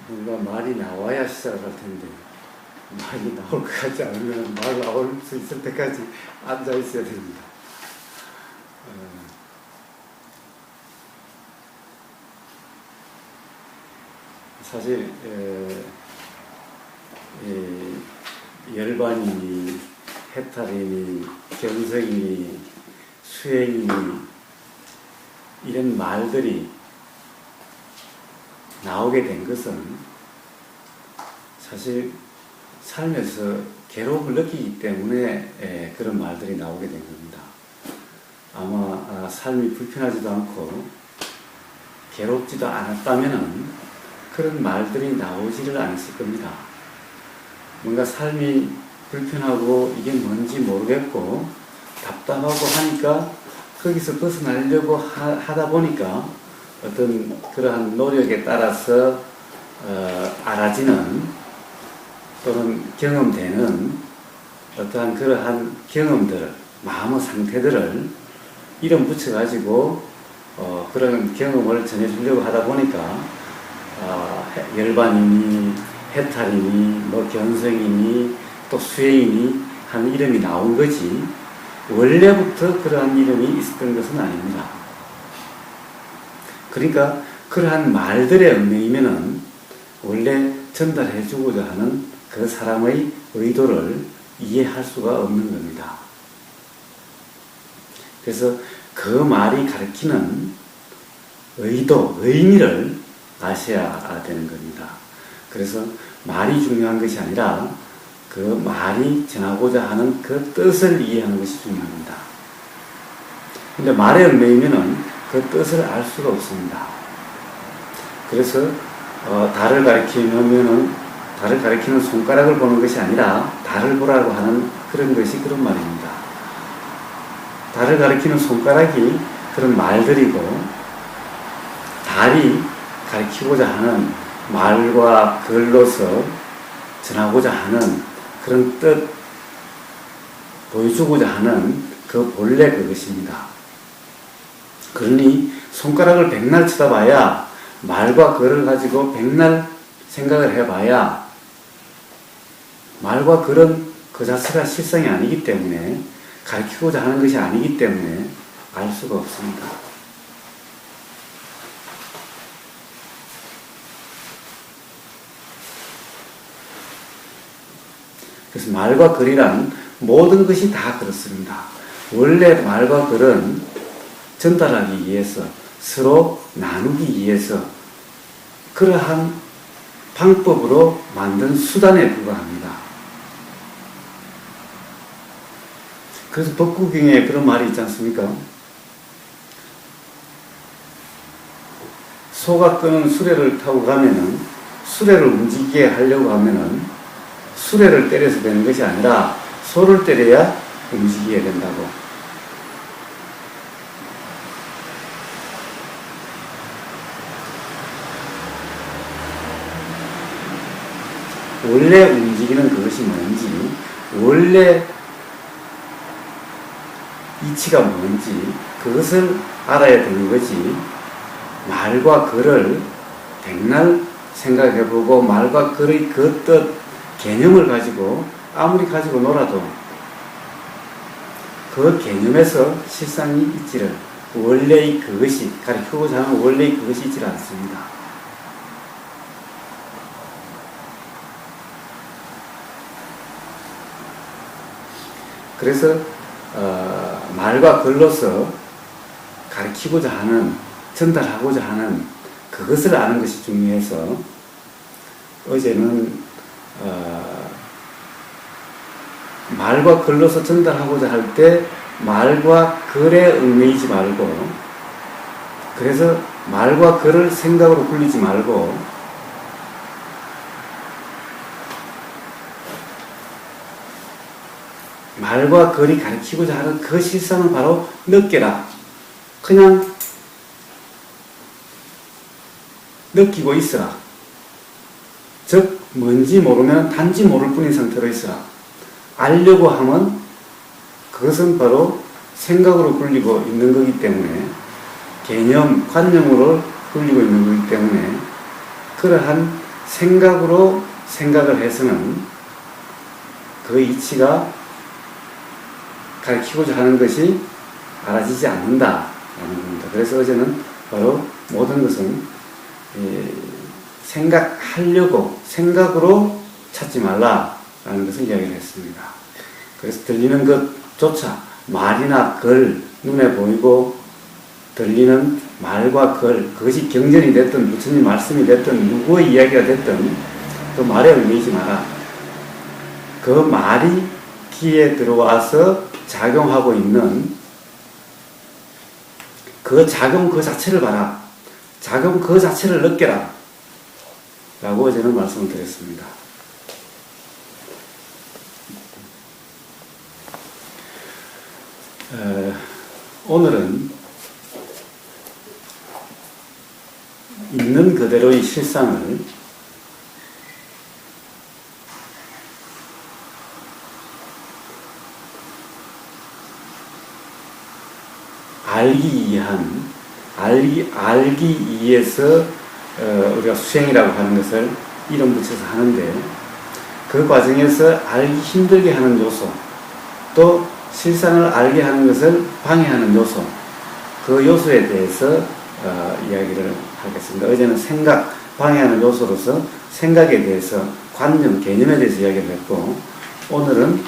뭔가 말이 나와야 시작을 할 텐데 말이 나올 것 같지 않으면 말 나올 수 있을 때까지 앉아 있어야 됩니다. 사실 열반이니 해탈이니 견성이니 수행이니 이런 말들이 나오게 된 것은 사실 삶에서 괴로움을 느끼기 때문에 그런 말들이 나오게 된 겁니다. 아마 삶이 불편하지도 않고 괴롭지도 않았다면 그런 말들이 나오지를 않았을 겁니다. 뭔가 삶이 불편하고 이게 뭔지 모르겠고 답답하고 하니까 거기서 벗어나려고 하다 보니까 어떤 그러한 노력에 따라서 알아지는 또는 경험되는 어떠한 그러한 경험들을, 마음의 상태들을 이름 붙여가지고 그런 경험을 전해주려고 하다 보니까 열반이니 해탈이니 뭐 견성이니 또 수행이니 하는 이름이 나온 거지 원래부터 그러한 이름이 있었던 것은 아닙니다. 그러니까 그러한 말들의 얽매이면은 원래 전달해주고자 하는 그 사람의 의도를 이해할 수가 없는 겁니다. 그래서 그 말이 가리키는 의도, 의미를 아셔야 되는 겁니다. 그래서 말이 중요한 것이 아니라 그 말이 전하고자 하는 그 뜻을 이해하는 것이 중요합니다. 근데 말에 얽매이면은 그 뜻을 알 수가 없습니다. 그래서 달을 가리키는 손가락을 보는 것이 아니라 달을 보라고 하는 그런 것이 그런 말입니다. 달을 가리키는 손가락이 그런 말들이고 달이 가리키고자 하는 말과 글로서 전하고자 하는 그런 뜻, 보여주고자 하는 그 본래 그것입니다. 그러니 손가락을 백날 쳐다봐야 말과 글을 가지고 백날 생각을 해봐야 말과 글은 그 자체가 실상이 아니기 때문에 가르치고자 하는 것이 아니기 때문에 알 수가 없습니다. 그래서 말과 글이란 모든 것이 다 그렇습니다. 원래 말과 글은 전달하기 위해서 서로 나누기 위해서 그러한 방법으로 만든 수단에 불과합니다. 그래서 법국경에 그런 말이 있지 않습니까? 소가 끄는 수레를 타고 가면은 수레를 움직이게 하려고 하면은 수레를 때려서 되는 것이 아니라 소를 때려야 움직이게 된다고. 원래 움직이는 그것이 뭔지, 원래 이치가 뭔지 그것을 알아야 되는 거지. 말과 글을 백날 생각해보고 말과 글의 그 뜻, 개념을 가지고 아무리 가지고 놀아도 그 개념에서 실상이 있지를 원래의 그것이 가르치고자 하는 원래의 그것이 있지를 않습니다. 그래서 말과 글로서 가르치고자 하는 전달하고자 하는 그것을 아는 것이 중요해서 어제는 말과 글로서 전달하고자 할 때 말과 글에 얽매이지 말고 그래서 말과 글을 생각으로 굴리지 말고 말과 글이 가르치고자 하는 그 실상을 바로 느껴라. 그냥 느끼고 있어라. 즉 뭔지 모르면 단지 모를 뿐인 상태로 있어라. 알려고 하면 그것은 바로 생각으로 굴리고 있는 거기 때문에 개념, 관념으로 굴리고 있는 거기 때문에 그러한 생각으로 생각을 해서는 그 이치가 가르치고자 하는 것이 알아지지 않는다라는 겁니다. 그래서 어제는 바로 모든 것은 생각하려고 생각으로 찾지 말라라는 것을 이야기를 했습니다. 그래서 들리는 것조차 말이나 글, 눈에 보이고 들리는 말과 글, 그것이 경전이 됐든 부처님 말씀이 됐든 누구의 이야기가 됐든 그 말에 얽매이지 마라. 그 말이 귀에 들어와서 작용하고 있는 그 작용 그 자체를 봐라. 작용 그 자체를 느껴라. 라고 어제는 말씀을 드렸습니다. 오늘은 있는 그대로의 실상을 알기 위해서 우리가 수행이라고 하는 것을 이름 붙여서 하는데, 그 과정에서 알기 힘들게 하는 요소, 또 실상을 알게 하는 것을 방해하는 요소, 그 요소에 대해서 이야기를 하겠습니다. 어제는 생각, 방해하는 요소로서 생각에 대해서, 관념, 개념에 대해서 이야기를 했고, 오늘은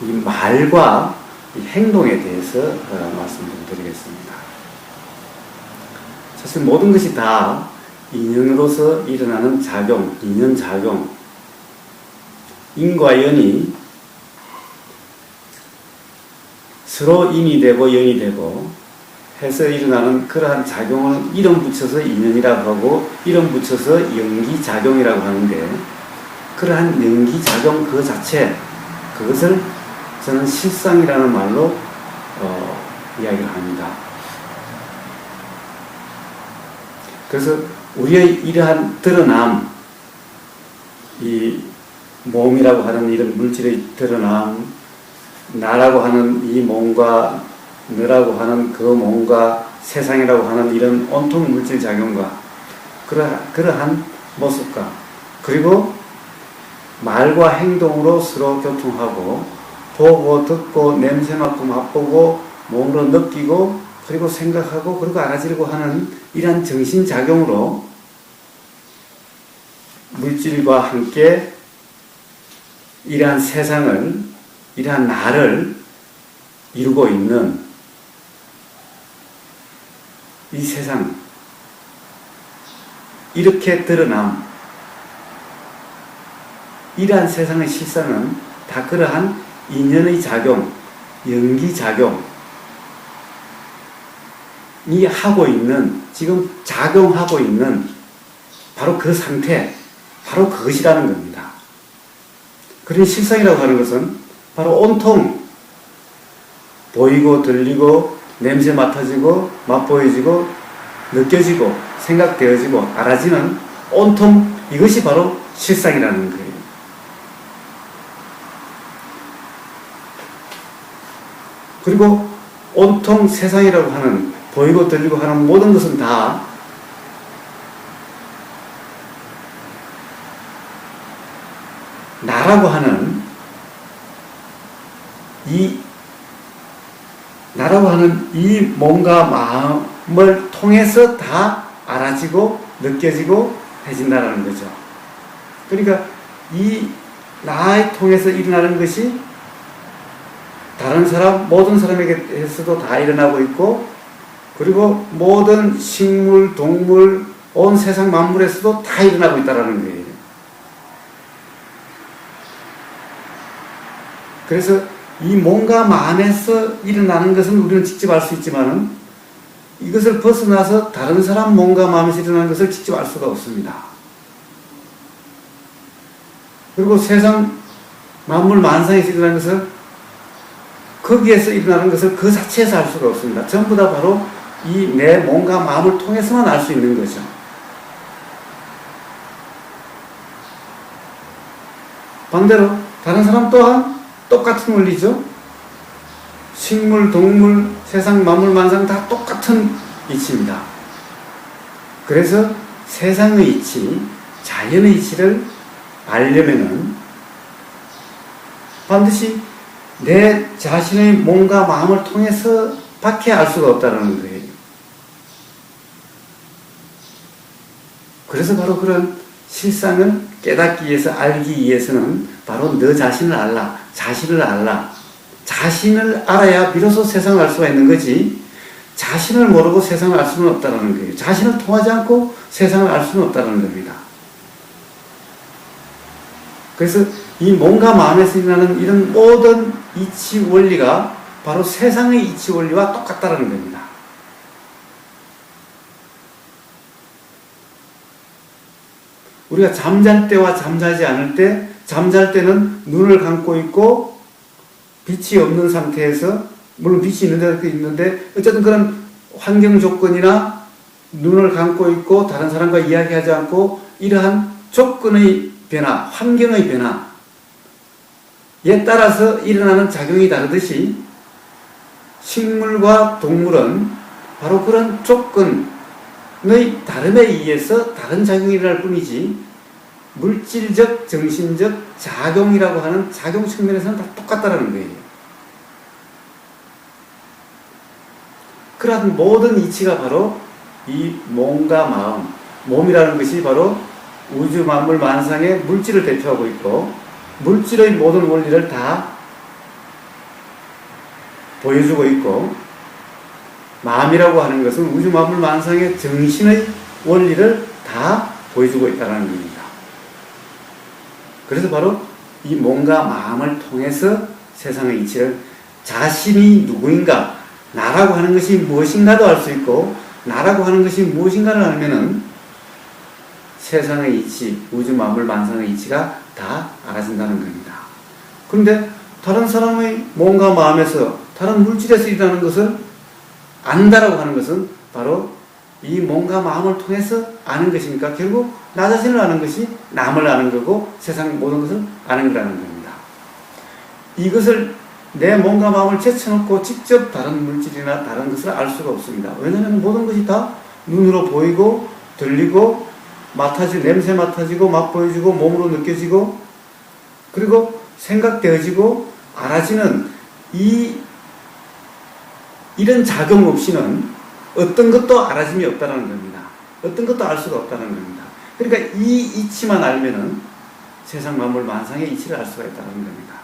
이 말과 이 행동에 대해서 말씀을 드리겠습니다. 사실 모든 것이 다 인연으로서 일어나는 작용, 인연작용, 인과 연이 서로 인이 되고 연이 되고 해서 일어나는 그러한 작용을 이름 붙여서 인연이라고 하고 이름 붙여서 연기작용이라고 하는데, 그러한 연기작용 그 자체, 그것을 저는 실상이라는 말로 이야기를 합니다. 그래서 우리의 이러한 드러남, 이 몸이라고 하는 이런 물질의 드러남, 나라고 하는 이 몸과 너라고 하는 그 몸과 세상이라고 하는 이런 온통 물질 작용과 그러한 모습과, 그리고 말과 행동으로 서로 교통하고 보고 듣고 냄새 맡고 맛보고 몸으로 느끼고 그리고 생각하고 그리고 알아지려고 하는 이러한 정신작용으로 물질과 함께 이러한 세상을, 이러한 나를 이루고 있는 이 세상, 이렇게 드러남, 이러한 세상의 실상은 다 그러한 인연의 작용, 연기작용이 하고 있는, 지금 작용하고 있는 바로 그 상태, 바로 그것이라는 겁니다. 그런 실상이라고 하는 것은 바로 온통 보이고 들리고 냄새 맡아지고 맛보여지고 느껴지고 생각되어지고 알아지는 온통 이것이 바로 실상이라는 거예요. 그리고 온통 세상이라고 하는, 보이고 들리고 하는 모든 것은 다 나라고 하는 이 몸과 마음을 통해서 다 알아지고 느껴지고 해진다는 거죠. 그러니까 이 나에 통해서 일어나는 것이 다른 사람, 모든 사람에게서도 다 일어나고 있고, 그리고 모든 식물, 동물, 온 세상 만물에서도 다 일어나고 있다는 거예요. 그래서 이 몸과 마음에서 일어나는 것은 우리는 직접 알 수 있지만은, 이것을 벗어나서 다른 사람 몸과 마음에서 일어나는 것을 직접 알 수가 없습니다. 그리고 세상 만물 만상에서 일어나는 것을, 거기에서 일어나는 것을 그 자체에서 알 수가 없습니다. 전부 다 바로 이 내 몸과 마음을 통해서만 알 수 있는 거죠. 반대로 다른 사람 또한 똑같은 원리죠. 식물, 동물, 세상 만물 만상 다 똑같은 이치입니다. 그래서 세상의 이치, 자연의 이치를 알려면은 반드시 내 자신의 몸과 마음을 통해서 밖에 알 수가 없다는 거예요. 그래서 바로 그런 실상을 깨닫기 위해서, 알기 위해서는 바로 너 자신을 알라, 자신을 알라. 자신을 알아야 비로소 세상을 알 수가 있는 거지, 자신을 모르고 세상을 알 수는 없다는 거예요. 자신을 통하지 않고 세상을 알 수는 없다는 겁니다. 그래서 이 몸과 마음에서 일어나는 이런 모든 이치 원리가 바로 세상의 이치 원리와 똑같다는 겁니다. 우리가 잠잘 때와 잠자지 않을 때, 잠잘 때는 눈을 감고 있고 빛이 없는 상태에서, 물론 빛이 있는 데도 있는데 어쨌든 그런 환경 조건이나 눈을 감고 있고 다른 사람과 이야기하지 않고 이러한 조건의 변화, 환경의 변화에 따라서 일어나는 작용이 다르듯이 식물과 동물은 바로 그런 조건의 다름에 의해서 다른 작용이 일어날 뿐이지, 물질적, 정신적 작용이라고 하는 작용 측면에서는 다 똑같다는 거예요. 그러한 모든 이치가 바로 이 몸과 마음, 몸이라는 것이 바로 우주 만물 만상의 물질을 대표하고 있고, 물질의 모든 원리를 다 보여주고 있고, 마음이라고 하는 것은 우주 만물 만상의 정신의 원리를 다 보여주고 있다는 겁니다. 그래서 바로 이 몸과 마음을 통해서 세상의 이치를, 자신이 누구인가, 나라고 하는 것이 무엇인가도 알 수 있고, 나라고 하는 것이 무엇인가를 알면은 세상의 이치, 우주 만물 만상의 이치가 다 알아진다는 겁니다. 그런데 다른 사람의 몸과 마음에서, 다른 물질에서 일어나는 것을 안다라고 하는 것은 바로 이 몸과 마음을 통해서 아는 것이니까 결국 나 자신을 아는 것이 남을 아는 거고 세상 모든 것을 아는 거라는 겁니다. 이것을 내 몸과 마음을 제쳐놓고 직접 다른 물질이나 다른 것을 알 수가 없습니다. 왜냐하면 모든 것이 다 눈으로 보이고 들리고 냄새 맡아지고 맛보여지고 몸으로 느껴지고 그리고 생각되어지고 알아지는 이런 작용 없이는 어떤 것도 알아짐이 없다는 겁니다. 어떤 것도 알 수가 없다는 겁니다. 그러니까 이 이치만 알면은 세상 만물 만상의 이치를 알 수가 있다는 겁니다.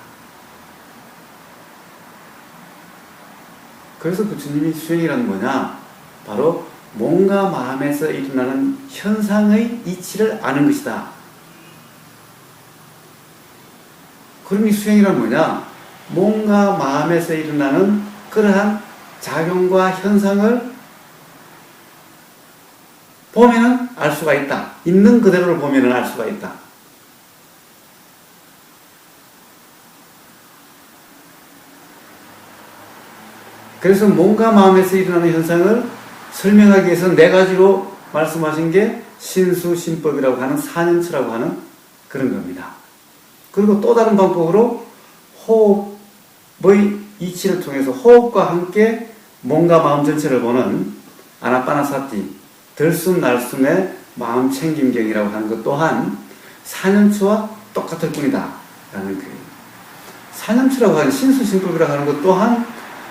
그래서 부처님이 수행이란 뭐냐? 바로 몸과 마음에서 일어나는 현상의 이치를 아는 것이다. 그러니 수행이란 뭐냐? 몸과 마음에서 일어나는 그러한 작용과 현상을 보면은 알 수가 있다. 있는 그대로를 보면은 알 수가 있다. 그래서 몸과 마음에서 일어나는 현상을 설명하기 위해서 네 가지로 말씀하신 게 신수신법이라고 하는 사년처라고 하는 그런 겁니다. 그리고 또 다른 방법으로 호흡의 이치를 통해서 호흡과 함께 몸과 마음 전체를 보는 아나빠나사티, 들숨 날숨의 마음 챙김경이라고 하는 것 또한 사년처와 똑같을 뿐이다 라는 거예요. 사년처라고 하는 신수신법이라고 하는 것 또한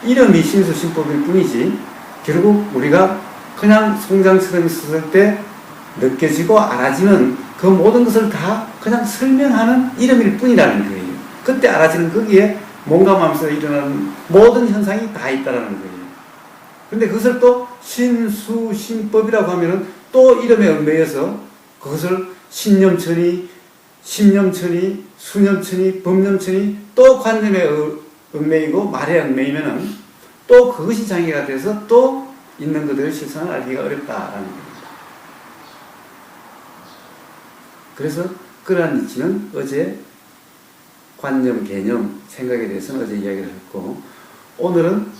이름이 신수신법일 뿐이지 결국 우리가 그냥 송장처럼 있었을 때 느껴지고 알아지는 그 모든 것을 다 그냥 설명하는 이름일 뿐이라는 거예요. 그때 알아지는 거기에 몸과 마음에서 일어나는 모든 현상이 다 있다라는 거예요. 그런데 그것을 또 신수신법이라고 하면은 또 이름에 얽매여서 그것을 신념천이, 십념천이, 수념천이, 법념천이 또 관념에 얽매이고 말에 얽매이면은 또 그것이 장애가 돼서 또 있는 그대로의 실상을 알기가 어렵다라는 겁니다. 그래서 그러한 이치는 어제 관념, 개념, 생각에 대해서는 어제 이야기를 했고 오늘은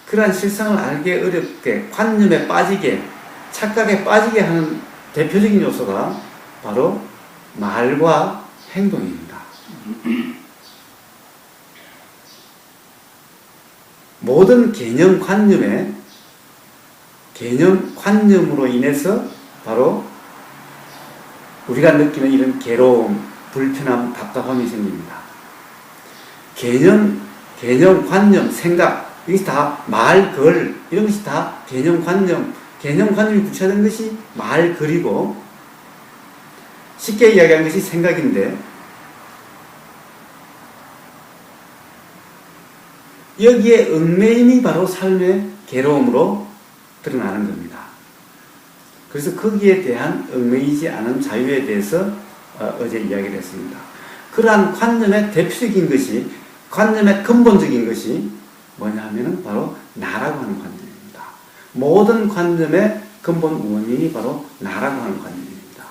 그러한 실상을 알기 어렵게 관념에 빠지게 착각에 빠지게 하는 대표적인 요소가 바로 말과 행동입니다. 모든 개념, 관념으로 인해서 바로 우리가 느끼는 이런 괴로움, 불편함, 답답함이 생깁니다. 개념, 관념, 생각, 이것이 다 말, 걸, 이런 것이 다 개념, 관념이 구체화된 것이 말, 글이고, 쉽게 이야기한 것이 생각인데, 여기에 얽매임이 바로 삶의 괴로움으로 드러나는 겁니다. 그래서 거기에 대한 얽매이지 않은 자유에 대해서 어제 이야기를 했습니다. 그러한 관념의 대표적인 것이, 관념의 근본적인 것이 뭐냐 하면은 바로 나라고 하는 관념입니다. 모든 관념의 근본 원인이 바로 나라고 하는 관념입니다.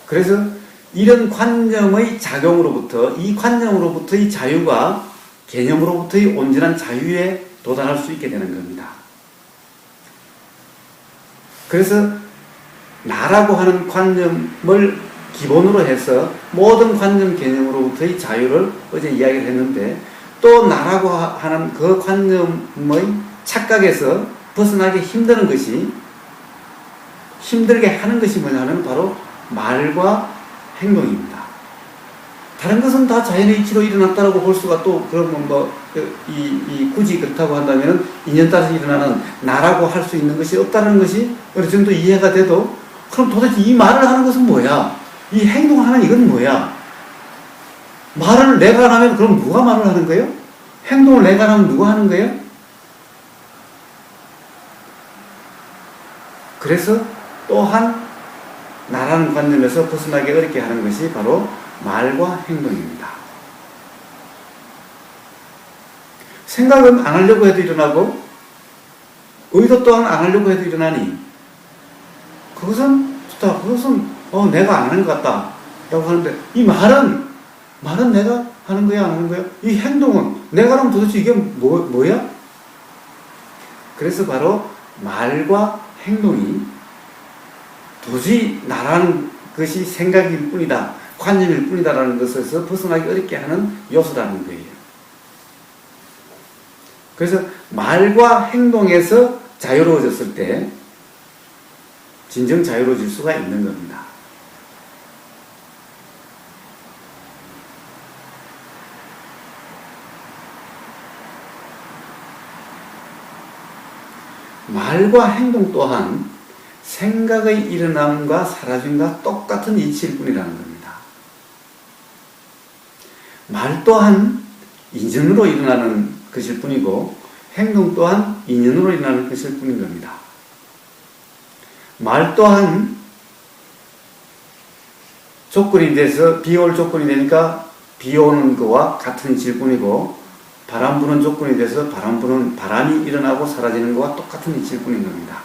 그래서 이런 관념의 작용으로부터, 이 관념으로부터의 자유가 개념으로부터의 온전한 자유에 도달할 수 있게 되는 겁니다. 그래서 나라고 하는 관념을 기본으로 해서 모든 관념 개념으로부터의 자유를 어제 이야기를 했는데, 또 나라고 하는 그 관념의 착각에서 벗어나기 힘들게 하는 것이 뭐냐면 바로 말과 행동입니다. 다른 것은 다 자연의 이치로 일어났다라고 볼 수가, 또 그러면 굳이 그렇다고 한다면 인연 따라서 일어나는 나라고 할 수 있는 것이 없다는 것이 어느 정도 이해가 돼도, 그럼 도대체 이 말을 하는 것은 뭐야? 이 행동하는 이건 뭐야? 말을 내가 안 하면 그럼 누가 말을 하는 거예요? 행동을 내가 안 하면 누가 하는 거예요? 그래서 또한 나라는 관념에서 벗어나기 어렵게 하는 것이 바로 말과 행동입니다. 생각은 안 하려고 해도 일어나고, 의도 또한 안 하려고 해도 일어나니, 그것은 내가 안 하는 것 같다 라고 하는데, 이 말은 내가 하는 거야, 안 하는 거야? 이 행동은 내가 하면 도대체 이게 뭐야? 그래서 바로 말과 행동이 도저히 나라는 것이 생각일 뿐이다, 관념일 뿐이다라는 것에서 벗어나기 어렵게 하는 요소라는 거예요. 그래서 말과 행동에서 자유로워졌을 때 진정 자유로워질 수가 있는 겁니다. 말과 행동 또한 생각의 일어남과 사라짐과 똑같은 이치일 뿐이라는 겁니다. 말 또한 인연으로 일어나는 것일 뿐이고, 행동 또한 인연으로 일어나는 것일 뿐인 겁니다. 말 또한 조건이 돼서 비 올 조건이 되니까 비 오는 거와 같은 이치일 뿐이고, 바람 부는 조건이 돼서 바람이 일어나고 사라지는 것과 똑같은 이치일 뿐인 겁니다.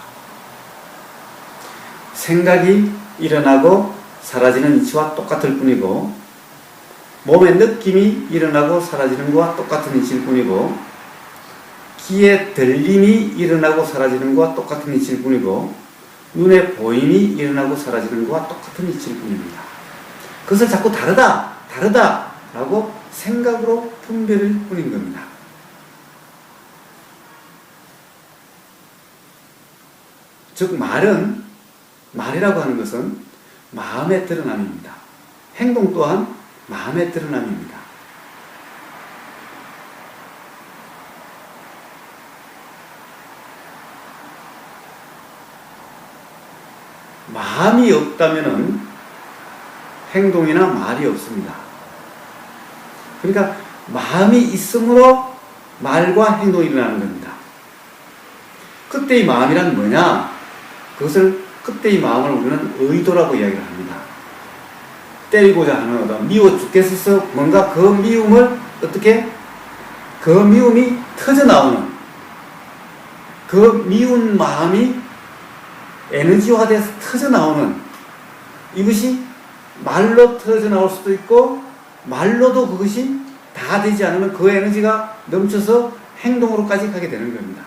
생각이 일어나고 사라지는 이치와 똑같을 뿐이고, 몸의 느낌이 일어나고 사라지는 것과 똑같은 이치일 뿐이고, 귀의 들림이 일어나고 사라지는 것과 똑같은 이치일 뿐이고, 눈의 보임이 일어나고 사라지는 것과 똑같은 이치일 뿐입니다. 그것을 자꾸 다르다라고 생각으로 분별일 뿐인 겁니다. 즉 말이라고 하는 것은 마음의 드러남입니다. 행동 또한 마음의 드러남입니다. 마음이 없다면은 행동이나 말이 없습니다. 그러니까 마음이 있으므로 말과 행동이 일어나는 겁니다. 그때의 마음이란 뭐냐? 그때의 마음을 우리는 의도라고 이야기를 합니다. 때리고자 하는 의도, 미워 죽겠어서 뭔가 그 미움을 그 미움이 터져나오는, 그 미운 마음이 에너지화돼서 터져나오는, 이것이 말로 터져나올 수도 있고, 말로도 그것이 다 되지 않으면 그 에너지가 넘쳐서 행동으로까지 가게 되는 겁니다.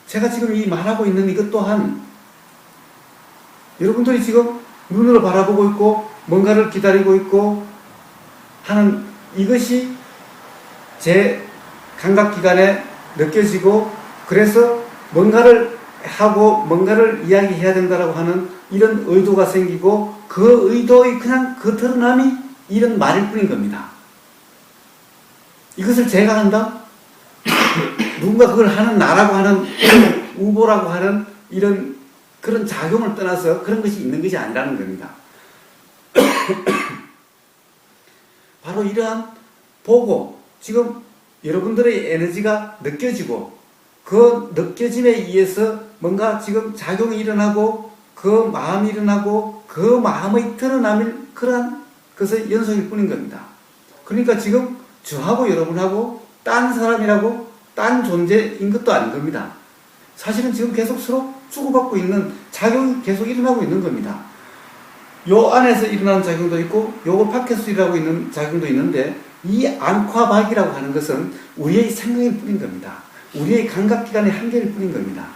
제가 지금 이 말하고 있는 이것 또한 여러분들이 지금 눈으로 바라보고 있고 뭔가를 기다리고 있고 하는 이것이 제 감각기관에 느껴지고, 그래서 뭔가를 하고 뭔가를 이야기해야 된다라고 하는 이런 의도가 생기고, 그 의도의 그냥 그 드러남이 이런 말일 뿐인 겁니다. 이것을 제가 한다? 누군가 그걸 하는 나라고 하는 우보라고 하는 이런 그런 작용을 떠나서 그런 것이 있는 것이 아니라는 겁니다. 바로 이러한 보고, 지금 여러분들의 에너지가 느껴지고, 그 느껴짐에 의해서 뭔가 지금 작용이 일어나고, 그 마음이 일어나고, 그 마음의 드러남일 그러한 것의 연속일 뿐인 겁니다. 그러니까 지금 저하고 여러분하고 딴 사람이라고 딴 존재인 것도 아닌 겁니다. 사실은 지금 계속 서로 주고받고 있는 작용이 계속 일어나고 있는 겁니다. 요 안에서 일어나는 작용도 있고, 요거 밖에서 일어나고 있는 작용도 있는데, 이 안팎박이라고 하는 것은 우리의 생각일 뿐인 겁니다. 우리의 감각기관의 한계일 뿐인 겁니다.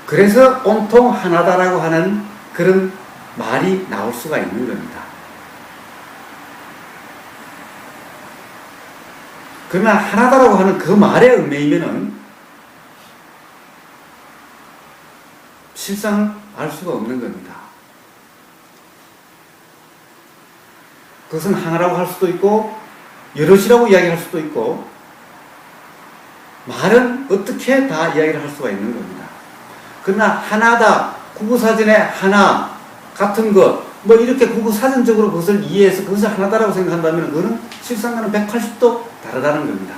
그래서 온통 하나다라고 하는 그런 말이 나올 수가 있는 겁니다. 그러나 하나다라고 하는 그 말에 얽매이면은 실상을 알 수가 없는 겁니다. 그것은 하나라고 할 수도 있고, 여럿이라고 이야기할 수도 있고, 말은 어떻게 다 이야기를 할 수가 있는 겁니다. 그러나 하나다, 구구사전에 하나 같은 것, 뭐 이렇게 구구사전적으로 그것을 이해해서 그것을 하나다라고 생각한다면 그거는 실상과는 180도 다르다는 겁니다.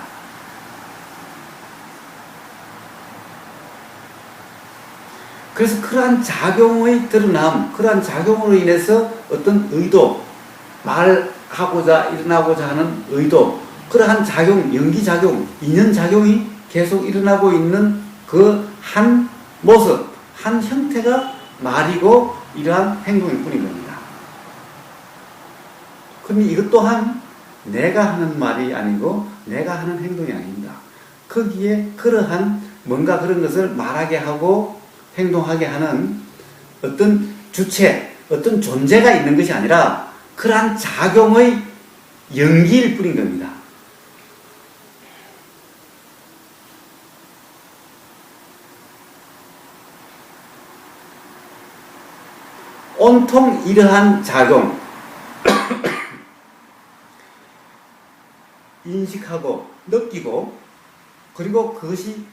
그래서 그러한 작용의 드러남, 그러한 작용으로 인해서 어떤 의도, 말하고자 일어나고자 하는 의도, 그러한 작용, 연기작용, 인연작용이 계속 일어나고 있는 그 한 모습, 한 형태가 말이고 이러한 행동일 뿐인 겁니다. 그런데 이것 또한 내가 하는 말이 아니고 내가 하는 행동이 아닙니다. 거기에 그러한 뭔가 그런 것을 말하게 하고 행동하게 하는 어떤 주체, 어떤 존재가 있는 것이 아니라 그러한 작용의 연기일 뿐인 겁니다. 온통 이러한 작용, 인식하고 느끼고, 그리고 그것이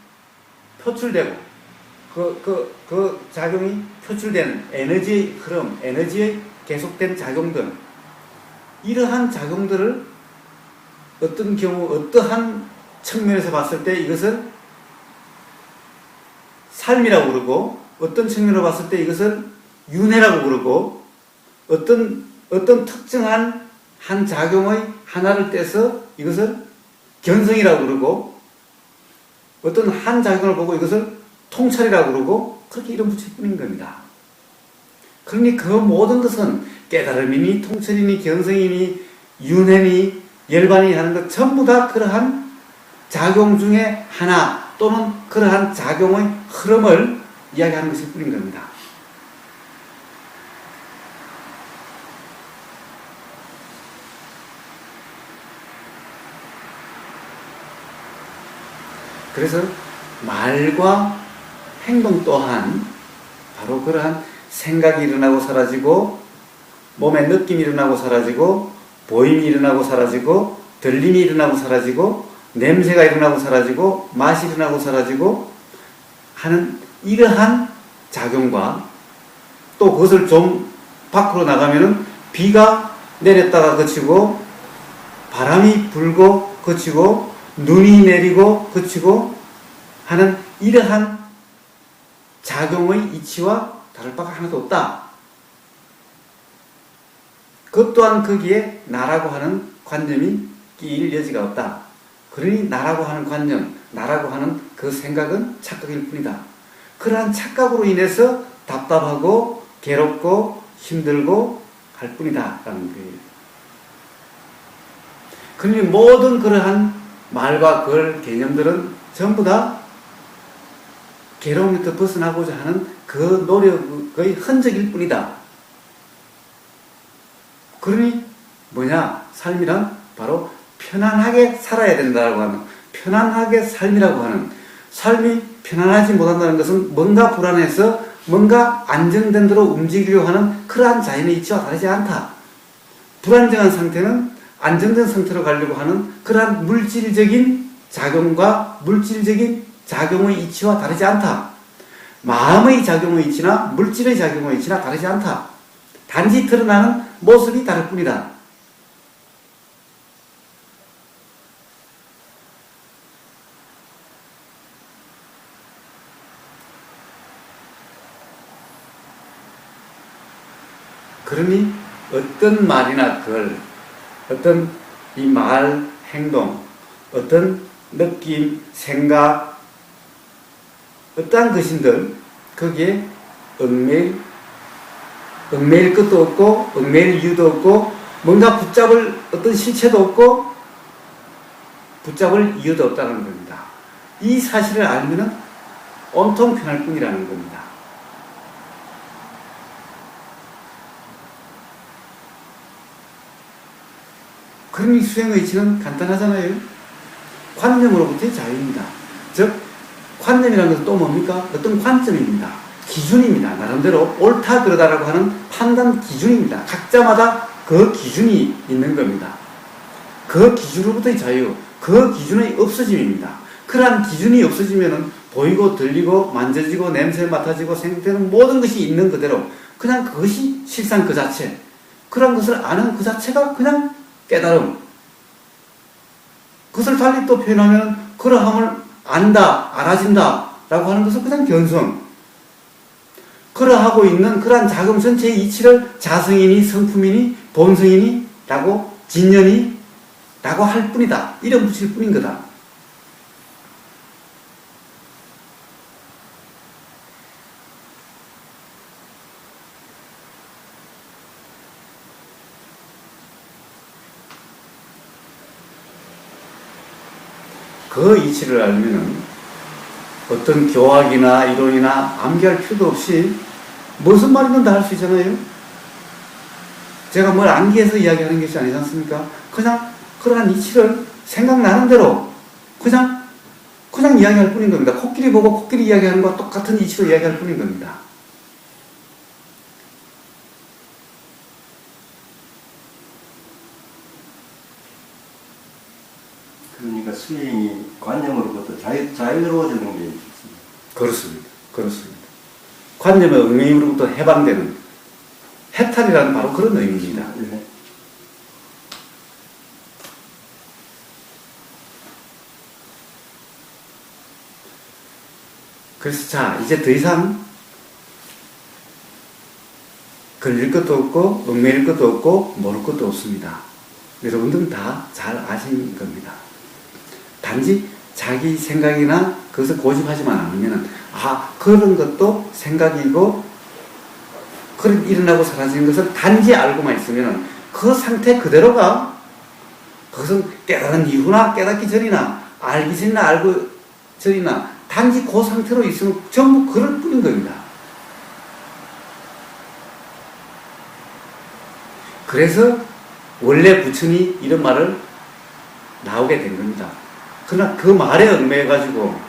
표출되고, 그 작용이 표출되는 에너지의 흐름, 에너지의 계속된 작용들, 이러한 작용들을 어떤 경우, 어떠한 측면에서 봤을 때 이것을 삶이라고 그러고, 어떤 측면으로 봤을 때 이것을 윤회라고 그러고, 어떤 특정한 한 작용의 하나를 떼서 이것을 견성이라고 그러고, 어떤 한 작용을 보고 이것을 통찰이라고 그러고, 그렇게 이름 붙일 뿐인 겁니다. 그러니 그 모든 것은 깨달음이니 통찰이니 견성이니 윤회니 열반이 하는 것 전부 다 그러한 작용 중에 하나 또는 그러한 작용의 흐름을 이야기하는 것일 뿐인 겁니다. 그래서 말과 행동 또한 바로 그러한 생각이 일어나고 사라지고, 몸에 느낌이 일어나고 사라지고, 보임이 일어나고 사라지고, 들림이 일어나고 사라지고, 냄새가 일어나고 사라지고, 맛이 일어나고 사라지고 하는 이러한 작용과, 또 그것을 좀 밖으로 나가면은 비가 내렸다가 그치고, 바람이 불고 그치고, 눈이 내리고 그치고 하는 이러한 작용의 이치와 다를 바가 하나도 없다. 그것 또한 거기에 나라고 하는 관념이 끼일 여지가 없다. 그러니 나라고 하는 관념, 나라고 하는 그 생각은 착각일 뿐이다. 그러한 착각으로 인해서 답답하고 괴롭고 힘들고 할 뿐이다 라는 거예요. 그러니 모든 그러한 말과 그 개념들은 전부 다 괴로움부터 벗어나고자 하는 그 노력의 흔적일 뿐이다. 그러니 뭐냐? 삶이란 바로 편안하게 살아야 된다고 하는, 편안하게 삶이라고 하는, 삶이 편안하지 못한다는 것은 뭔가 불안해서 뭔가 안정된 대로 움직이려고 하는 그러한 자연의 이치와 다르지 않다. 불안정한 상태는 안정된 상태로 가려고 하는 그러한 물질적인 작용과 물질적인 작용의 이치와 다르지 않다. 마음의 작용의 이치나 물질의 작용의 이치나 다르지 않다. 단지 드러나는 모습이 다를 뿐이다. 그러니 어떤 말이나 글, 어떤 이 말, 행동, 어떤 느낌, 생각, 어떠한 것인들 거기에 얽매일 것도 없고 얽매일 이유도 없고 뭔가 붙잡을 어떤 실체도 없고 붙잡을 이유도 없다는 겁니다. 이 사실을 알면은 온통 편할 뿐이라는 겁니다. 그러니 수행의 이치는 간단하잖아요. 관념으로부터의 자유입니다. 즉 관념이라는 것은 또 뭡니까? 어떤 관점입니다. 기준입니다. 나름대로 옳다 그러다라고 하는 판단 기준입니다. 각자마다 그 기준이 있는 겁니다. 그 기준으로부터의 자유, 그 기준의 없어짐입니다. 그러한 기준이 없어지면은 보이고 들리고 만져지고 냄새 맡아지고 생각되는 모든 것이 있는 그대로 그냥 그것이 실상 그 자체, 그런 것을 아는 그 자체가 그냥 깨달음. 그것을 달리 또 표현하면 그러함을 안다, 알아진다 라고 하는 것은 그냥 견성. 그러하고 있는 그러한 자금 전체의 이치를 자성이니 성품이니 본성이니 라고 진년이 라고 할 뿐이다. 이름 붙일 뿐인 거다. 그 이치를 알면은 어떤 교학이나 이론이나 암기할 필요도 없이 무슨 말이든 다 할 수 있잖아요. 제가 뭘 암기해서 이야기하는 것이 아니지 않습니까? 그냥 그러한 이치를 생각나는 대로 그냥 이야기할 뿐인 겁니다. 코끼리 보고 코끼리 이야기하는 것과 똑같은 이치로 이야기할 뿐인 겁니다. 그러니까 수행이 관념으로부터 자유로워지는 게 있습니다. 그렇습니다. 그렇습니다. 관념의 얽매임으로부터 해방되는 해탈이라는 바로 그런 의미입니다. 네. 그래서 자, 이제 더 이상 걸릴 것도 없고 얽매일 것도 없고 모를 것도 없습니다. 여러분들은 다 잘 아신 겁니다. 단지 자기 생각이나 그것을 고집하지만 않으면 그런 것도 생각이고 그런 일어나고 사라지는 것을 단지 알고만 있으면 그 상태 그대로가 그것은 깨달은 이후나 깨닫기 전이나 알기 전이나 알고 전이나 단지 그 상태로 있으면 전부 그럴 뿐인 겁니다. 그래서 원래 부처니 이런 말을 나오게 된 겁니다. 그러나 그 말에 얽매여가지고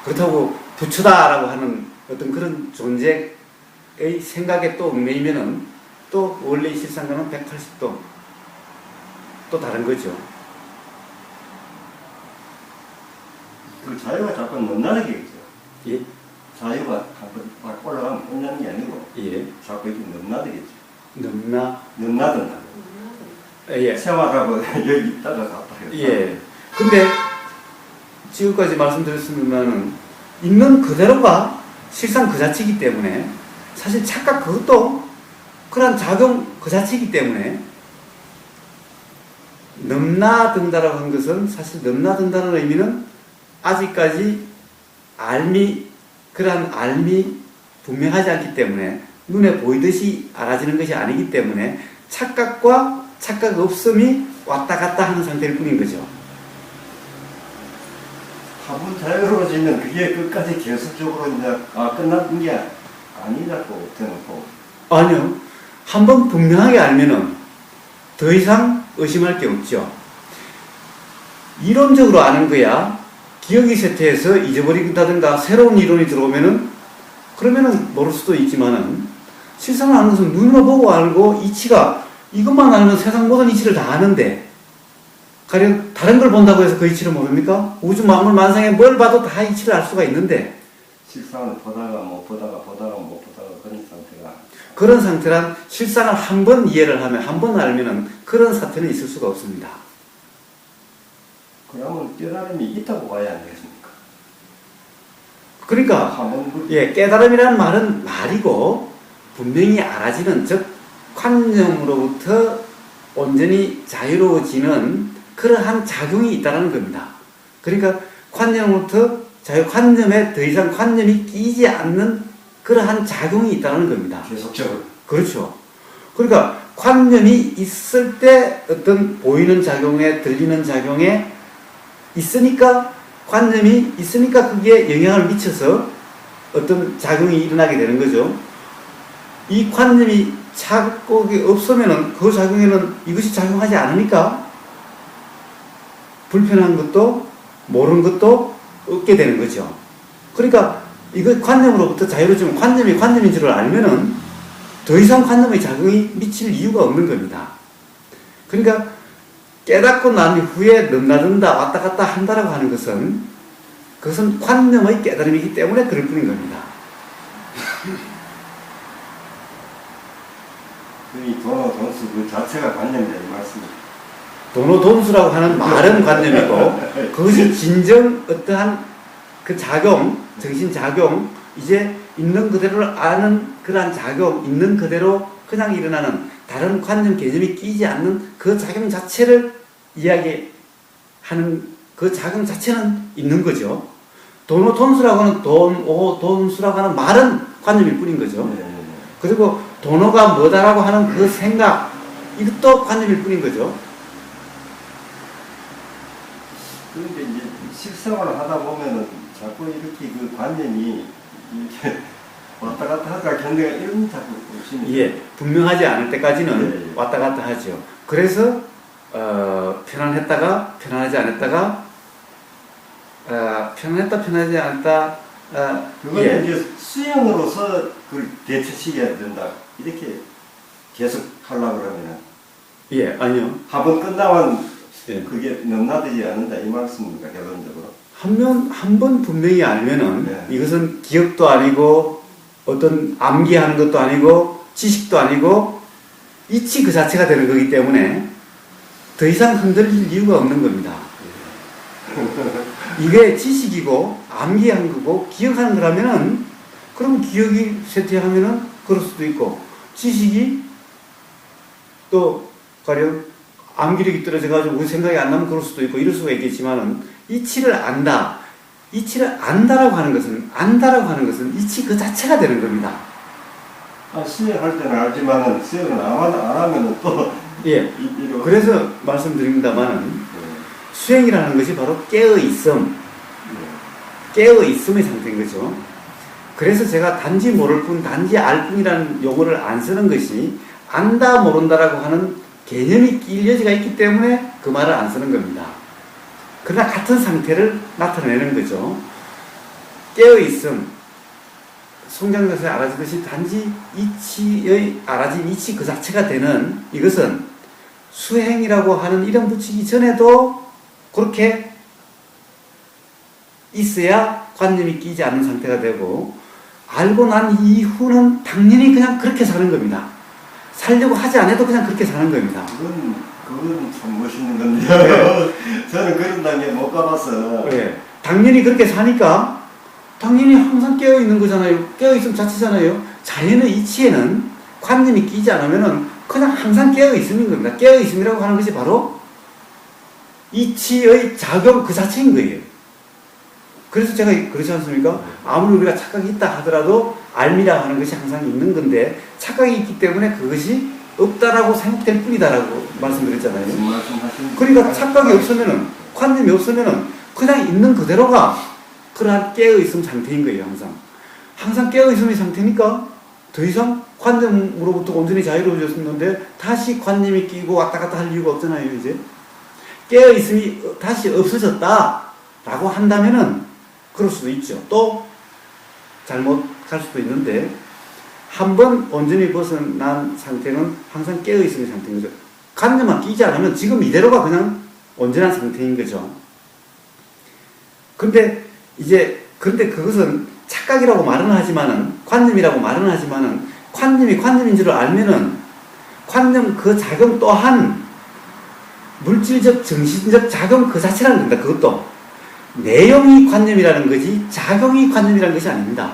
그렇다고 부처다라고 하는 어떤 그런 존재의 생각에 또 얽매이면은 또 원래 실상과는 180도 또 다른 거죠. 그 자유가 자꾸 넘나는 게 있죠. 예? 자유가 막 올라가면 끝나는 게 아니고 예. 자꾸 이렇게 넘나들겠죠. 넘나든다. 예. 생활하고 여기 있다가 갔다 해요. 예. 근데 지금까지 말씀드렸습니다만은 있는 그대로가 실상 그 자체이기 때문에 사실 착각 그것도 그런 작용 그 자체이기 때문에 넘나든다라고 한 것은 사실 넘나든다는 의미는 아직까지 그러한 알미 분명하지 않기 때문에 눈에 보이듯이 알아지는 것이 아니기 때문에 착각과 착각 없음이 왔다 갔다 하는 상태일 뿐인 거죠. 한번 자유로워지면 그게 끝까지 계속적으로 이제 끝난 게 아니라고 대놓고. 아니요. 한번 분명하게 알면은 더 이상 의심할 게 없죠. 이론적으로 아는 거야 기억이 쇠퇴해서 잊어버린다든가 새로운 이론이 들어오면은 그러면은 모를 수도 있지만은 실상을 아는 것은 눈으로 보고 알고 이치가 이것만 알면 세상 모든 이치를 다 아는데 가령 다른 걸 본다고 해서 그 이치를 모릅니까? 우주 만물 만상에 뭘 봐도 다 이치를 알 수가 있는데 실상을 보다가 못 보다가 못 보다가 그런 상태가. 그런 상태란 실상을 한 번 이해를 하면 한 번 알면은 그런 사태는 있을 수가 없습니다. 그러면 깨달음이 있다고 봐야 안 되겠습니까? 그러니까 한번 깨달음이라는 말은 말이고 분명히 알아지는 즉 관념으로부터 온전히 자유로워지는 그러한 작용이 있다는 겁니다. 그러니까 관념으로부터 관념에 더 이상 관념이 끼지 않는 그러한 작용이 있다는 겁니다. 계속적으로. 그렇죠. 그러니까 관념이 있을 때 어떤 보이는 작용에 들리는 작용에 있으니까 관념이 있으니까 그게 영향을 미쳐서 어떤 작용이 일어나게 되는 거죠. 이 관념이 자국이 없으면은 그 작용에는 이것이 작용하지 않으니까 불편한 것도 모르는 것도 없게 되는 거죠. 그러니까 이거 관념으로부터 자유로워지면 관념이 관념인 줄 알면은 더 이상 관념의 작용이 미칠 이유가 없는 겁니다. 그러니까 깨닫고 난 후에 넘나든다 왔다 갔다 한다라고 하는 것은 그것은 관념의 깨달음이기 때문에 그럴 뿐인 겁니다. 이 도노 돈수 그 자체가 관념이다 이 말씀입니다. 도노 돈수라고 하는 말은 관념이고 그것이 진정 어떠한 그 작용, 정신작용, 이제 있는 그대로를 아는 그러한 작용, 있는 그대로 그냥 일어나는 다른 관념 개념이 끼지 않는 그 작용 자체를 이야기하는 그 작용 자체는 있는 거죠. 도노 돈수라고 하는 돈수라고 하는 말은 관념일 뿐인 거죠. 그리고 도노가 뭐다라고 하는 그 생각, 이것도 관념일 뿐인 거죠. 그런데 이제 실생활을 하다 보면은 자꾸 이렇게 그 관념이 이렇게 왔다 갔다 할까 견내가 이런 자꾸 없습니다. 예, 분명하지 않을 때까지는 네. 왔다 갔다 하죠. 그래서 편안했다가 편안하지 않았다가 편안했다 편안하지 않았다 그거는 예. 이제 수행으로서 그걸 대처시켜야 된다. 이렇게 계속 하려고 그러면은 예, 아니요. 한번 끝나면 예. 그게 넘나들지 않는다 이 말씀입니까 결론적으로? 한 번 분명히 알면은 네. 이것은 기억도 아니고 어떤 암기하는 것도 아니고 지식도 아니고 이치 그 자체가 되는 거기 때문에 더 이상 흔들릴 이유가 없는 겁니다. 이게 지식이고 암기한 거고 기억하는 거라면은 그럼 기억이 쇠퇴하면은 그럴 수도 있고 지식이 또 가령 암기력이 떨어져가지고 우리 생각이 안 나면 그럴 수도 있고 이럴 수가 있겠지만은 이치를 안다. 이치를 안다라고 하는 것은 이치 그 자체가 되는 겁니다. 수행할 때는 알지만은 수행을 안 하면은 또 예. 그래서 말씀드립니다만은 수행이라는 것이 바로 깨어있음의 상태인 거죠. 그래서 제가 단지 모를 뿐, 단지 알 뿐이라는 용어를 안 쓰는 것이 안다, 모른다라고 하는 개념이 끼일 여지가 있기 때문에 그 말을 안 쓰는 겁니다. 그러나 같은 상태를 나타내는 거죠. 깨어있음, 송장에서 알아지듯이 단지 이치의 알아진 이치 그 자체가 되는 이것은 수행이라고 하는 이름 붙이기 전에도 그렇게 있어야 관념이 끼지 않는 상태가 되고 알고 난 이후는 당연히 그냥 그렇게 사는 겁니다. 살려고 하지 않아도 그냥 그렇게 사는 겁니다. 그건 참 멋있는 건데요. 네. 저는 그런 단계 못 가봐서. 네. 당연히 그렇게 사니까 당연히 항상 깨어있는 거잖아요. 깨어있음 자체잖아요. 자연의 이치에는 관념이 끼지 않으면은 그냥 항상 깨어있음인 겁니다. 깨어있음이라고 하는 것이 바로 이치의 작용 그 자체인 거예요. 그래서 제가 그렇지 않습니까? 아무리 우리가 착각이 있다 하더라도 알미라 하는 것이 항상 있는 건데 착각이 있기 때문에 그것이 없다라고 생각될 뿐이다라고 말씀드렸잖아요. 무슨 말씀하시는지 그러니까 착각이 없으면은, 관념이 없으면은 그냥 있는 그대로가 그러한 깨어있음 상태인 거예요, 항상. 항상 깨어있음의 상태니까 더 이상 관념으로부터 온전히 자유로워졌는데 다시 관념이 끼고 왔다 갔다 할 이유가 없잖아요, 이제. 깨어있음이 다시 없어졌다라고 한다면은 그럴 수도 있죠. 또 잘못 갈 수도 있는데, 한번 온전히 벗어난 상태는 항상 깨어있음의 상태인 거죠. 관념만 끼지 않으면 지금 이대로가 그냥 온전한 상태인 거죠. 그런데 그것은 착각이라고 말은 하지만은, 관념이라고 말은 하지만은, 관념이 관념인 줄 알면은, 관념 그 작용 또한 물질적, 정신적 작용 그 자체라는 겁니다. 그것도. 내용이 관념이라는 거지, 작용이 관념이라는 것이 아닙니다.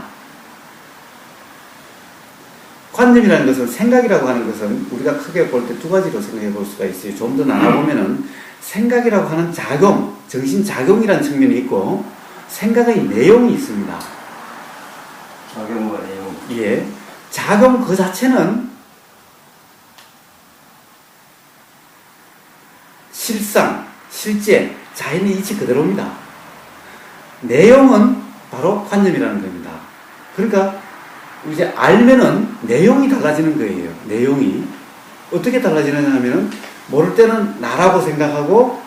관념이라는 것은, 생각이라고 하는 것은 우리가 크게 볼 때 두 가지로 생각해 볼 수가 있어요. 좀 더 나눠보면은, 생각이라고 하는 작용, 정신작용이라는 측면이 있고, 생각의 내용이 있습니다. 작용과 내용. 예. 작용 그 자체는 실상, 실제, 자연의 이치 그대로입니다. 내용은 바로 관념이라는 겁니다. 그러니까 이제 알면은 내용이 달라지는 거예요. 내용이. 어떻게 달라지느냐 하면은, 모를 때는 나라고 생각하고,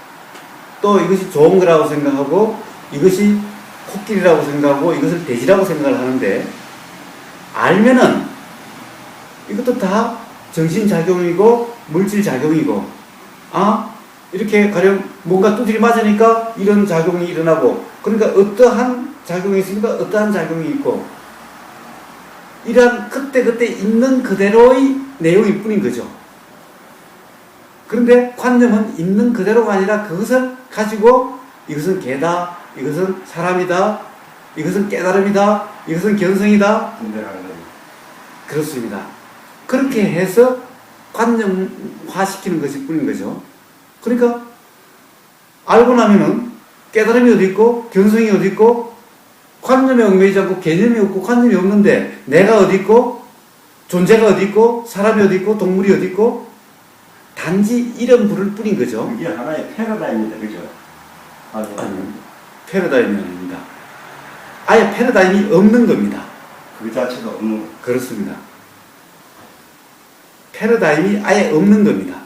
또 이것이 좋은 거라고 생각하고, 이것이 코끼리라고 생각하고, 이것을 돼지라고 생각을 하는데, 알면은 이것도 다 정신작용이고 물질작용이고, 이렇게 가령 뭔가 두드리 맞으니까 이런 작용이 일어나고, 그러니까 어떠한 작용이 있으니까 어떠한 작용이 있고, 이러한 그때그때 있는 그대로의 내용일 뿐인 거죠. 그런데 관념은 있는 그대로가 아니라 그것을 가지고 이것은 개다, 이것은 사람이다, 이것은 깨달음이다, 이것은 견성이다. 그렇습니다. 그렇게 해서 관념화시키는 것일 뿐인 거죠. 그러니까 알고 나면은 깨달음이 어디 있고 견성이 어디 있고, 관념에 얽매이지 않고 개념이 없고 관념이 없는데 내가 어디 있고 존재가 어디 있고 사람이 어디 있고 동물이 어디 있고, 단지 이름 부를 뿐인 거죠. 이게 하나의 패러다임입니다. 그죠? 아니요. 패러다임이 아닙니다. 아예 패러다임이 없는 겁니다. 그 자체가 없는 거. 그렇습니다. 패러다임이 아예 없는 겁니다.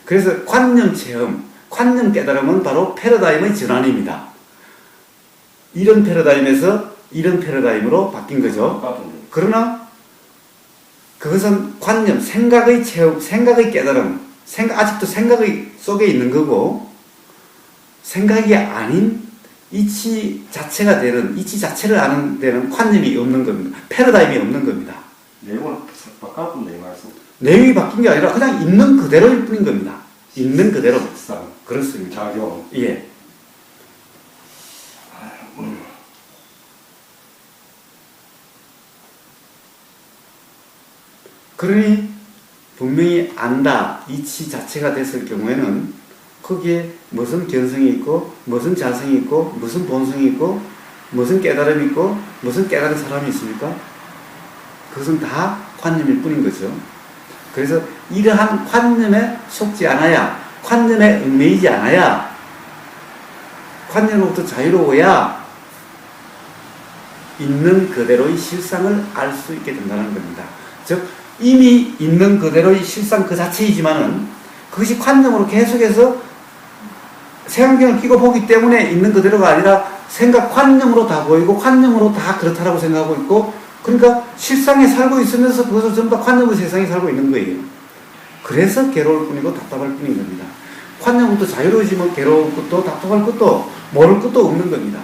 그래서 관념 체험, 관념 깨달음은 바로 패러다임의 전환입니다. 이런 패러다임에서 이런 패러다임으로 바뀐 거죠. 그러나 그것은 관념, 생각의 체험, 생각의 깨달음, 아직도 생각의 속에 있는 거고, 생각이 아닌 이치 자체가 되는, 이치 자체를 아는 데는 관념이 없는 겁니다. 패러다임이 없는 겁니다. 내용은 바꿨는데, 이 말씀. 내용이 바뀐 게 아니라 그냥 있는 그대로일 뿐인 겁니다. 있는 그대로. 실상. 그렇습니다. 작용. 예. 그러니 분명히 안다, 이치 자체가 됐을 경우에는 거기에 무슨 견성이 있고, 무슨 자성이 있고, 무슨 본성이 있고, 무슨 깨달음이 있고, 무슨 깨달은 사람이 있습니까? 그것은 다 관념일 뿐인 거죠. 그래서 이러한 관념에 속지 않아야, 관념에 얽매이지 않아야, 관념으로부터 자유로워야 있는 그대로의 실상을 알 수 있게 된다는 겁니다. 즉 이미 있는 그대로의 실상 그 자체이지만은 그것이 관념으로 계속해서 색안경을 끼고 보기 때문에 있는 그대로가 아니라 생각 관념으로 다 보이고 관념으로 다 그렇다라고 생각하고 있고, 그러니까 실상에 살고 있으면서 그것을 전부 다 관념의 세상에 살고 있는 거예요. 그래서 괴로울 뿐이고 답답할 뿐인 겁니다. 관념부터 자유로워지면 괴로울 것도 답답할 것도 모를 것도 없는 겁니다.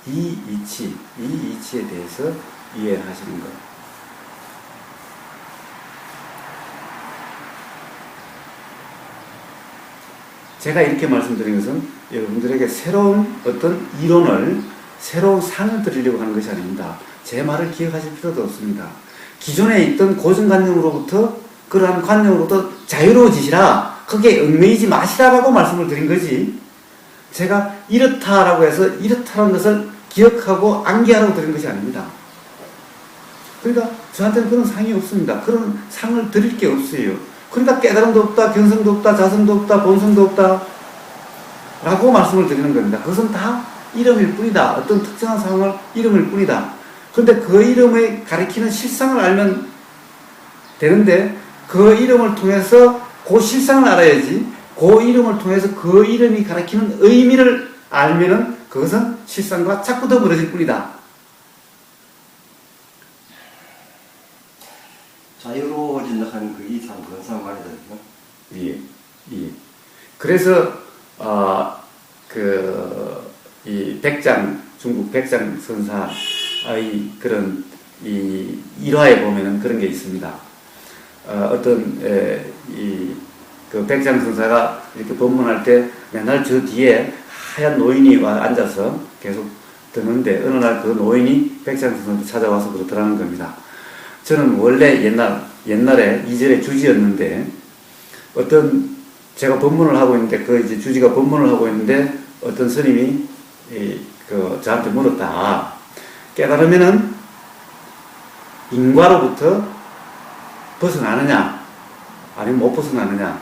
이 이치에 대해서 이해를 하시는 것. 제가 이렇게 말씀드린 것은 여러분들에게 새로운 어떤 이론을, 새로운 상을 드리려고 하는 것이 아닙니다. 제 말을 기억하실 필요도 없습니다. 기존에 있던 고정관념으로부터, 그러한 관념으로부터 자유로워지시라, 거기에 얽매이지 마시라라고 말씀을 드린 거지, 제가 이렇다라고 해서 이렇다는 것을 기억하고 암기하라고 드린 것이 아닙니다. 그러니까 저한테는 그런 상이 없습니다. 그런 상을 드릴 게 없어요. 그러니까 깨달음도 없다, 견성도 없다, 자성도 없다, 본성도 없다 라고 말씀을 드리는 겁니다. 그것은 다 이름일 뿐이다. 어떤 특정한 상황을 이름일 뿐이다. 그런데 그 이름을 가리키는 실상을 알면 되는데 그 이름을 통해서 그 실상을 알아야지 그 이름을 통해서 그 이름이 가리키는 의미를 알면은 그것은 실상과 자꾸 더 멀어질 뿐이다. 자유로워진다 하는 그 이상 건상 말이다. 예, 예. 그래서 이 중국 백장 선사의 그런 이 일화에 보면은 그런 게 있습니다. 그 백장 선사가 이렇게 법문할 때 맨날 저 뒤에 하얀 노인이 와 앉아서 계속 듣는데 어느 날 그 노인이 백장 선사한테 찾아와서 그러더라는 겁니다. 저는 원래 옛날에 이절의 주지였는데 제가 법문을 하고 있는데 그 이제 주지가 법문을 하고 있는데 어떤 스님이 저한테 물었다. 깨달으면은 인과로부터 벗어나느냐 아니면 못 벗어나느냐.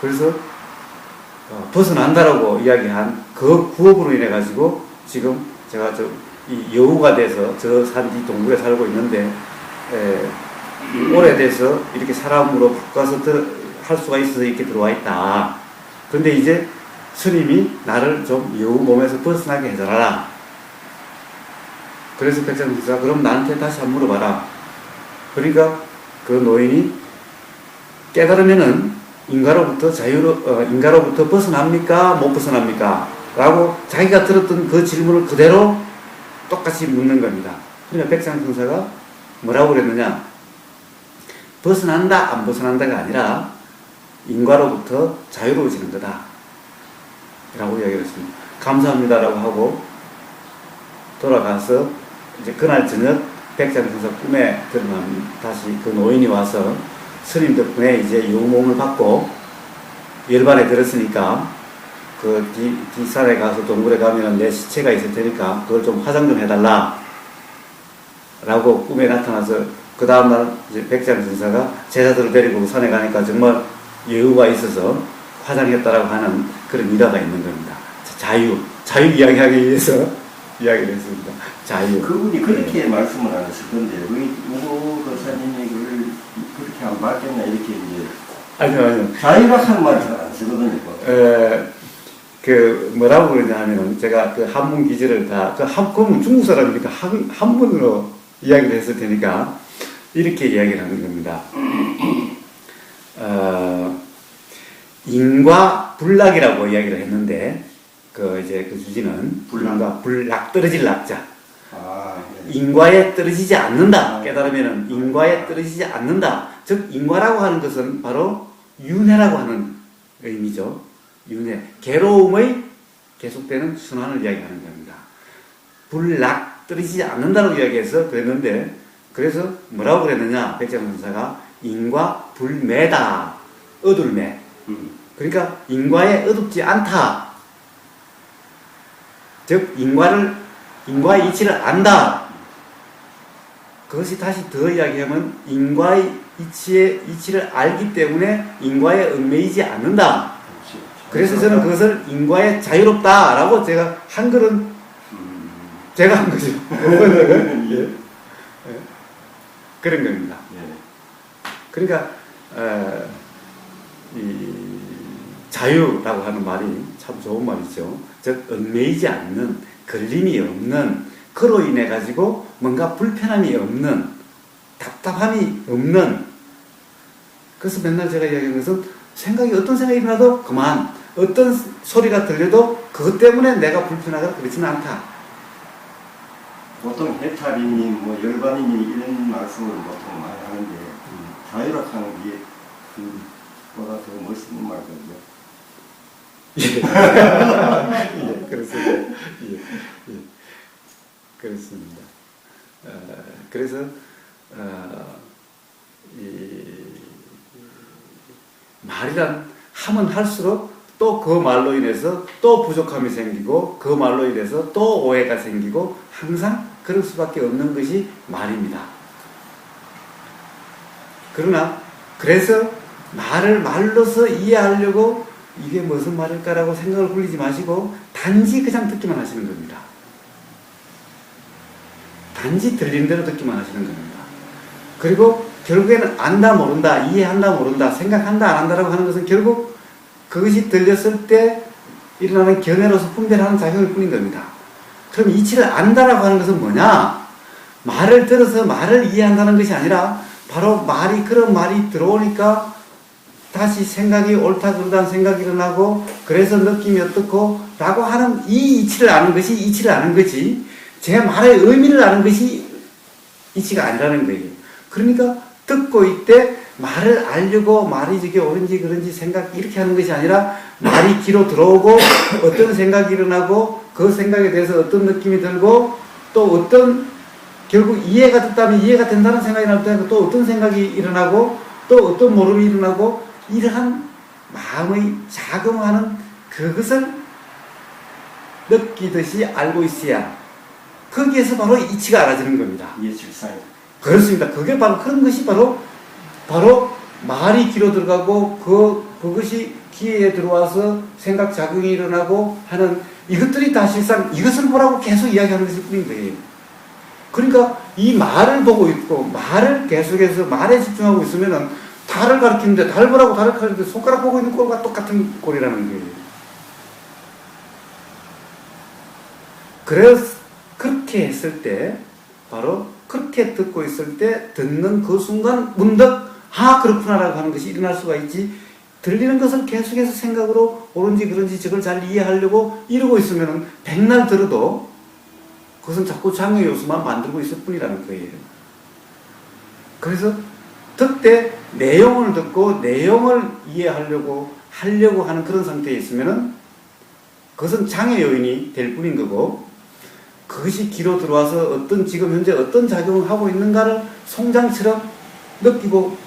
그래서 벗어난다라고 이야기한 그 구업으로 인해 가지고 지금 제가 이 여우가 돼서 저 산 뒤 동굴에 살고 있는데 오래돼서 이렇게 사람으로 바꿔서 할 수가 있어서 이렇게 들어와 있다. 그런데 이제 스님이 나를 좀 여우 몸에서 벗어나게 해줘라. 그래서 백장선사가 그럼 나한테 다시 한번 물어봐라. 그러니까 그 노인이 깨달으면은 인가로부터 벗어납니까? 못 벗어납니까? 라고 자기가 들었던 그 질문을 그대로 똑같이 묻는 겁니다. 그러니까 백장선사가 뭐라고 그랬느냐? 벗어난다, 안 벗어난다가 아니라 인과로부터 자유로워지는 거다. 라고 이야기를 했습니다. 감사합니다라고 하고 돌아가서 이제 그날 저녁 백장선사 꿈에 들어가면 다시 그 노인이 와서 스님 덕분에 이제 유몸을 받고 열반에 들었으니까 그 뒷산에 가서 동굴에 가면 내 시체가 있을 테니까 그걸 좀 화장 좀 해달라 라고 꿈에 나타나서 그 다음날 이제 백장선사가 제자들을 데리고 산에 가니까 정말 여유가 있어서 화장했다라고 하는 그런 일화가 있는 겁니다. 자유 이야기하기 위해서 이야기를 했습니다. 자유. 그분이 그렇게 말씀을 안 했을 건데 왜 누구 거사님이 그걸 그렇게 안 받겠나 이렇게 이제 아니요. 자유라는 말을 잘 안 쓰거든요. 뭐라고 그러냐 하면은 제가 그 한문 기제를 그러면 중국 사람이니까 한문으로 이야기를 했을 테니까 이렇게 이야기를 하는 겁니다. 인과 불락이라고 이야기를 했는데 이제 그 주지는 불락 떨어질 낙자. 네. 인과에 떨어지지 않는다. 깨달으면은 인과에 떨어지지 않는다. 즉 인과라고 하는 것은 바로 윤회라고 하는 의미죠. 윤회. 괴로움의 계속되는 순환을 이야기하는 겁니다. 불락 떨어지지 않는다고 이야기해서 그랬는데 그래서 뭐라고 그랬느냐? 백장선사가 인과 불매다. 어둘매. 그러니까 인과에 어둡지 않다. 즉 인과의 이치를 안다. 그것이 다시 더 이야기하면 인과의 이치를 알기 때문에 인과에 얽매이지 않는다. 그래서 저는 그것을 인과에 자유롭다라고 제가 한글은 제가 한 거죠. 예. 그런 겁니다. 그러니까 이 자유라고 하는 말이 참 좋은 말이죠. 즉 얽매이지 않는, 걸림이 없는, 그로 인해 가지고 뭔가 불편함이 없는, 답답함이 없는. 그래서 맨날 제가 이야기하는 것은 어떤 생각이 나도 그만, 어떤 소리가 들려도 그것 때문에 내가 불편하거나 그렇지는 않다. 보통 해탈이니 열반이니 이런 말씀을 보통 많이 하는데 자유라고 하는 게 그보다 더 멋있는 말거든요. 예, 그렇습니다. 예. 그렇습니다. 그래서 말이란 하면 할수록 또 그 말로 인해서 또 부족함이 생기고 그 말로 인해서 또 오해가 생기고 항상 그럴 수밖에 없는 것이 말입니다. 그러나 그래서 말을 말로서 이해하려고 이게 무슨 말일까라고 생각을 굴리지 마시고 단지 그냥 듣기만 하시는 겁니다. 단지 들리는 대로 듣기만 하시는 겁니다. 그리고 결국에는 안다 모른다, 이해한다 모른다, 생각한다 안 한다라고 하는 것은 결국 그것이 들렸을 때 일어나는 견해로서 분별하는 작용일 뿐인 겁니다. 그럼 이치를 안다라고 하는 것은 뭐냐? 말을 들어서 말을 이해한다는 것이 아니라 바로 말이, 그런 말이 들어오니까 다시 생각이 옳다 그르다는 생각이 일어나고 그래서 느낌이 어떻고 라고 하는 이 이치를 아는 것이 이치를 아는 거지, 제 말의 의미를 아는 것이 이치가 아니라는 거예요. 그러니까 듣고 있때 말을 알려고 말이 저게 옳은지 그런지 생각 이렇게 하는 것이 아니라 말이 귀로 들어오고 어떤 생각이 일어나고 그 생각에 대해서 어떤 느낌이 들고 또 어떤 결국 이해가 됐다면 이해가 된다는 생각이 날 때 또 어떤 생각이 일어나고 또 어떤 모름이 일어나고 이러한 마음의 작용하는 그것을 느끼듯이 알고 있어야 거기에서 바로 이치가 알아지는 겁니다. 이해질상. 그렇습니다. 그게 바로 그런 것이 바로 말이 귀로 들어가고 그것이 귀에 들어와서 생각 작용이 일어나고 하는 이것들이 다 실상 이것을 보라고 계속 이야기하는 것일 뿐인 거예요. 그러니까 이 말을 보고 있고 말을 계속해서 말에 집중하고 있으면은 달을 가리키는데 달 보라고 달을 가리키는데 손가락 보고 있는 꼴과 똑같은 꼴이라는 거예요. 그래서 그렇게 했을 때 바로 그렇게 듣고 있을 때 듣는 그 순간 문득 그렇구나라고 하는 것이 일어날 수가 있지, 들리는 것을 계속해서 생각으로 옳은지 그런지 저걸 잘 이해하려고 이러고 있으면 백날 들어도 그것은 자꾸 장애 요소만 만들고 있을 뿐이라는 거예요. 그래서 듣되 내용을 듣고 내용을 이해하려고 하는 그런 상태에 있으면 그것은 장애 요인이 될 뿐인 거고, 그것이 귀로 들어와서 지금 현재 어떤 작용을 하고 있는가를 송장처럼 느끼고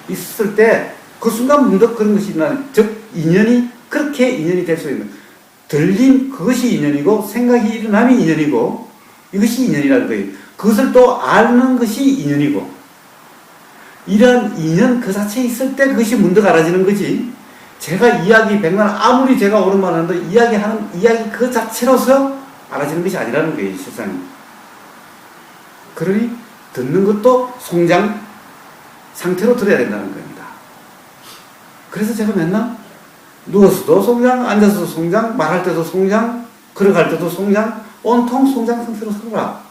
있을 때 그 순간 문득 그런 것이 일어나는, 즉 인연이 그렇게 인연이 될 수 있는, 들림 그것이 인연이고 생각이 일어남이 인연이고 이것이 인연이라는 거예요. 그것을 또 아는 것이 인연이고, 이러한 인연 그 자체에 있을 때 그것이 문득 알아지는 거지, 제가 이야기 백날 아무리 제가 옳은 말을 하는데 이야기하는 이야기 그 자체로서 알아지는 것이 아니라는 거예요, 실상이. 그러니 듣는 것도 송장 상태로 들어야 된다는 겁니다. 그래서 제가 맨날 누워서도 송장, 앉아서도 송장, 말할 때도 송장, 걸어갈 때도 송장, 온통 송장 상태로 서라.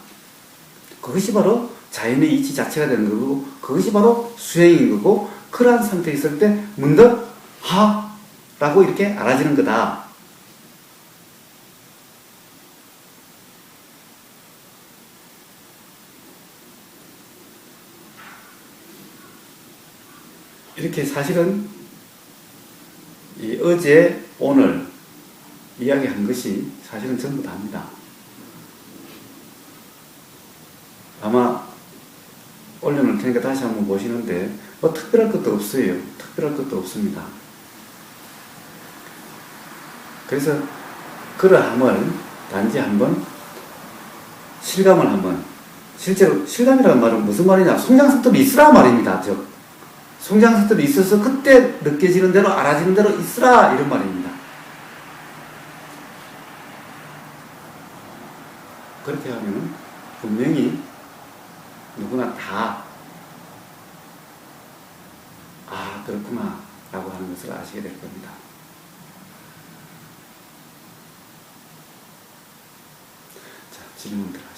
그것이 바로 자연의 이치 자체가 되는 거고, 그것이 바로 수행인 거고, 그러한 상태에 있을 때 문득 라고 이렇게 알아지는 거다. 이렇게 사실은 이 어제 오늘 이야기한 것이 사실은 전부 다입니다. 아마 올려놓을 테니까 다시 한번 보시는데 뭐 특별할 것도 없어요. 특별할 것도 없습니다. 그래서 그러함을 단지 한번 실감을 한번, 실제로 실감이라는 말은 무슨 말이냐, 송장석들이 있으라 말입니다. 즉 송장석들이 있어서 그때 느껴지는 대로 알아지는 대로 있으라 이런 말입니다. 그렇게 하면 분명히 누구나 다 그렇구나 라고 하는 것을 아시게 될 겁니다. 자, 질문 들어요.